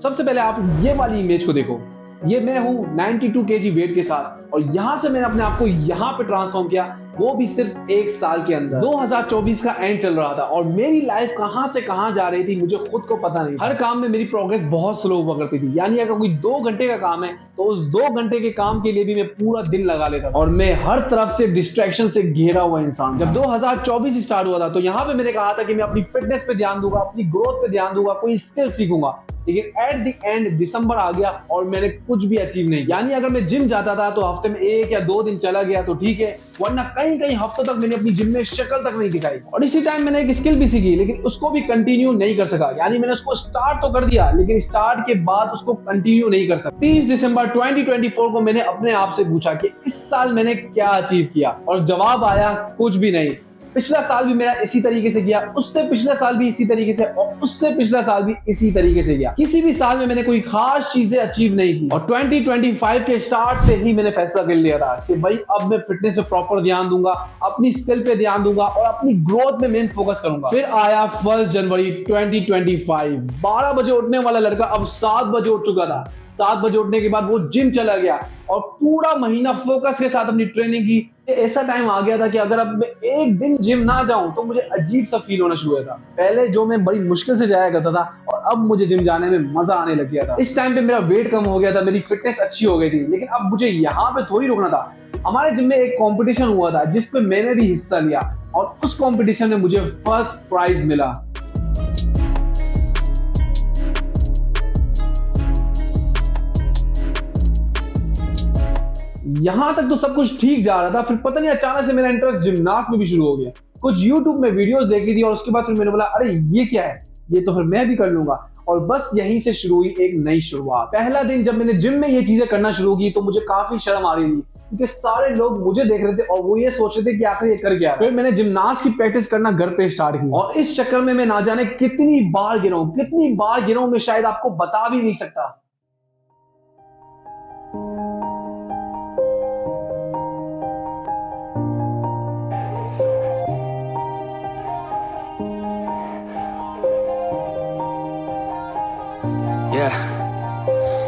सबसे पहले आप ये वाली इमेज को देखो। ये मैं हूँ 92 केजी वेट के साथ और यहाँ से मैंने अपने आप को यहाँ पे ट्रांसफॉर्म किया, वो भी सिर्फ 1 साल के अंदर। 2024 का एंड चल रहा था और मेरी लाइफ कहाँ से कहाँ जा रही थी मुझे खुद को पता नहीं। हर काम में मेरी प्रोग्रेस बहुत स्लो हुआ करती थी, यानी अगर कोई 2 घंटे का काम है तो उस 2 घंटे के काम के लिए भी मैं पूरा दिन लगा लेता था और मैं हर तरफ से डिस्ट्रैक्शन से घिरा हुआ इंसान। जब 2024 स्टार्ट हुआ था तो यहाँ पे मैंने कहा था कि मैं अपनी फिटनेस पे ध्यान दूंगा, अपनी ग्रोथ पे ध्यान दूंगा, कोई स्किल सीखूंगा, लेकिन एट द एंड दिसंबर आ गया और मैंने कुछ भी अचीव नहीं। यानी अगर मैं जिम जाता था तो हफ्ते में 1 या 2 दिन चला गया तो ठीक है, वरना कई कई हफ्तों तक मैंने अपनी जिम में शक्ल तक नहीं दिखाई। और इसी टाइम मैंने एक स्किल भी सीखी लेकिन उसको भी कंटिन्यू नहीं कर सका। यानी मैंने उसको स्टार्ट तो कर दिया लेकिन स्टार्ट के बाद उसको कंटिन्यू नहीं कर सका। 30 दिसंबर 2024 को मैंने अपने आप से पूछा कि इस साल मैंने क्या अचीव किया, और जवाब आया कुछ भी नहीं। पिछला साल भी मेरा इसी तरीके से गया, उससे पिछला साल भी इसी तरीके से और उससे पिछला साल भी इसी तरीके से गया। किसी भी साल में मैंने कोई खास चीजें अचीव नहीं की और 2025 के स्टार्ट से ही मैंने फैसला कर लिया था कि भाई अब मैं फिटनेस पे प्रॉपर ध्यान दूंगा, अपनी स्किल पे ध्यान दूंगा और अपनी ग्रोथ में मेन फोकस करूंगा। फिर आया 1 जनवरी 2025। 12 बजे उठने वाला लड़का अब 7 बजे उठ चुका था। 7 बजे उठने के बाद वो जिम चला गया और पूरा महीना फोकस के साथ अपनी ट्रेनिंग की। ऐसा टाइम आ गया था कि अगर अब मैं एक दिन जिम ना जाऊं तो मुझे अजीब सा फील होना शुरू हुआ था। पहले जो मैं बड़ी मुश्किल से जाया करता था और अब मुझे जिम जाने में मजा आने लग गया था। इस टाइम पे मेरा वेट कम हो गया था, मेरी फिटनेस अच्छी हो गई थी, लेकिन अब मुझे यहाँ पे थोड़ी रुकना था। हमारे जिम में एक कंपटीशन हुआ था जिसपे मैंने भी हिस्सा लिया और उस कंपटीशन में मुझे फर्स्ट प्राइज मिला। यहां तक तो सब कुछ ठीक जा रहा था, फिर पता नहीं अचानक से मेरा इंटरेस्ट जिमनास्ट में भी शुरू हो गया। कुछ YouTube में वीडियोस देखी थी और उसके बाद फिर मैंने बोला अरे ये क्या है, ये तो फिर मैं भी कर लूंगा। और बस यहीं से शुरू हुई एक नई शुरुआत। पहला दिन जब मैंने जिम में ये चीजें करना शुरू की तो मुझे काफी शर्म आ रही थी क्योंकि सारे लोग मुझे देख रहे थे और वो ये सोच रहे थे कि आखिर ये कर क्या। फिर मैंने जिमनास्ट की प्रैक्टिस करना घर पे स्टार्ट की और इस चक्कर में मैं ना जाने कितनी बार गिरा हूं मैं शायद आपको बता भी नहीं सकता। Yeah,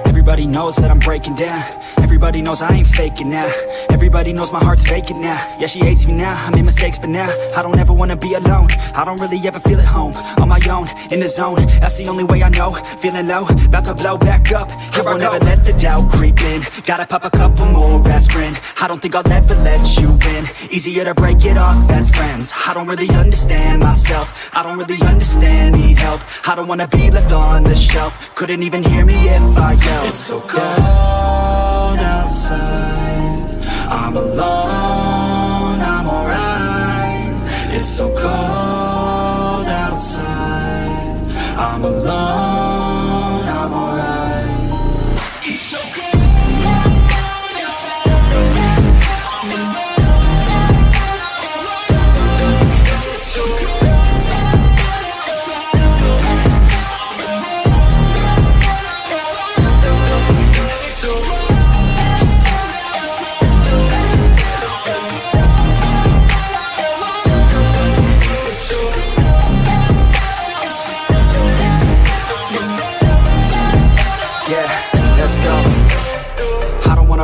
everybody knows that I'm breaking down. Everybody knows I ain't faking now. Everybody knows my heart's vacant now. Yeah, she hates me now, I made mistakes but now I don't ever wanna be alone. I don't really ever feel at home. On my own, in the zone, that's the only way I know. Feeling low, about to blow back up. Here I won't ever let the doubt creep in. Gotta pop a couple more aspirin. I don't think I'll ever let you in. Easier to break it off best friends. I don't really understand myself. I don't really understand, need help. I don't wanna be left on the shelf. Couldn't even hear me if I yelled. It's so cold outside, I'm alone, I'm alright. It's so cold outside, I'm alone, I'm alright. It's so cold outside, I'm alone, it's so cold outside,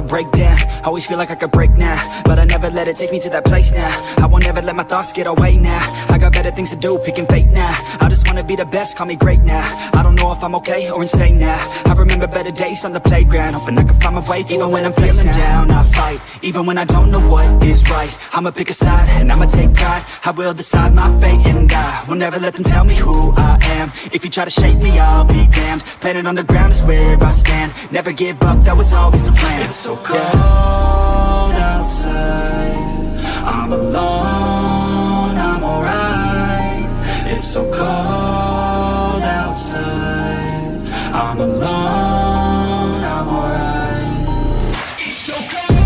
break down, always feel like I could break now, but I never let it take me to that place now. I won't ever let my thoughts get away now. I got better things to do, picking fate now. I just wanna be the best, call me great now. I don't know if I'm okay or insane now. I remember better days on the playground, hoping I can find my way even when I'm feeling down. I fight, even when I don't know what is right. I'ma pick a side and I'ma take pride. I will decide my fate and I will never let them tell me who I am. If you try to shake me, I'll be damned. Planet on the ground is where I stand. Never give up, that was always the plan. It's so cold outside, I'm alone, I'm alright. It's so cold outside, I'm alone, I'm alright. It's so cold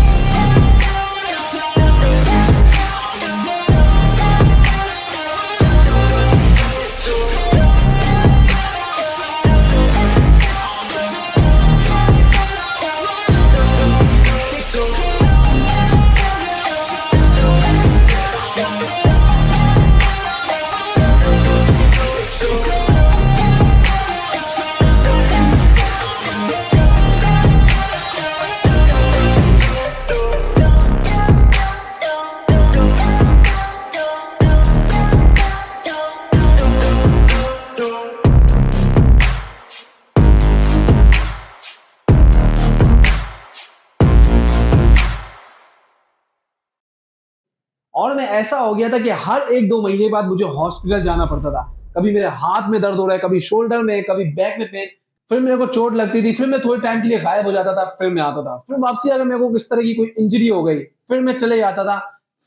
outside, I'm alone, it's so cold outside. और मैं ऐसा हो गया था कि हर 1-2 महीने बाद मुझे हॉस्पिटल जाना पड़ता था। कभी मेरे हाथ में दर्द हो रहा है, कभी शोल्डर में, कभी बैक में पेन, फिर मेरे को चोट लगती थी, फिर मैं थोड़े टाइम के लिए गायब हो जाता था, फिर मैं आता था, फिर वापसी अगर मेरे को किस तरह की कोई इंजरी हो गई, फिर मैं चले जाता था,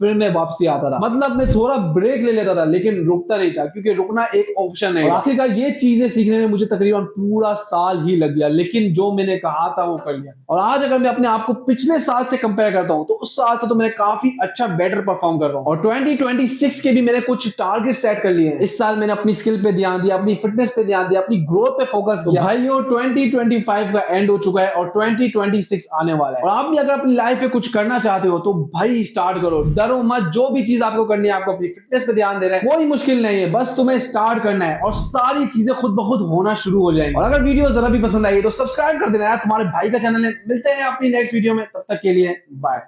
फिर मैं वापसी आता था। मतलब मैं थोड़ा ब्रेक ले लेता था, लेकिन रुकता नहीं था, क्योंकि रुकना एक ऑप्शन है। आखिरकार ये चीजें सीखने में मुझे तकरीबन पूरा साल ही लग गया, लेकिन जो मैंने कहा था वो कर लिया। और आज अगर मैं अपने आप को पिछले साल से कंपेयर करता हूं, तो उस साल से तो मैं काफी अच्छा बेटर परफॉर्म कर रहा हूं। और 2026 के भी मैंने कुछ टारगेट सेट कर लिए हैं। इस साल मैंने अपनी स्किल पे ध्यान दिया, अपनी फिटनेस पे ध्यान दिया, अपनी ग्रोथ पे फोकस किया। भाइयों 2025 का एंड हो चुका है और 2026 आने वाला है। और आप भी अगर अपनी लाइफ में कुछ करना चाहते हो तो भाई स्टार्ट करो, डरो मत। जो भी चीज आपको करनी है, आपको अपनी फिटनेस पे ध्यान देना है, कोई मुश्किल नहीं है, बस तुम्हें स्टार्ट करना है और सारी चीजें खुद ब खुद होना शुरू हो जाएंगी। और अगर वीडियो जरा भी पसंद आई तो सब्सक्राइब कर देना यार, तुम्हारे भाई का चैनल है। मिलते हैं अपनी नेक्स्ट वीडियो में, तब तक के लिए बाय।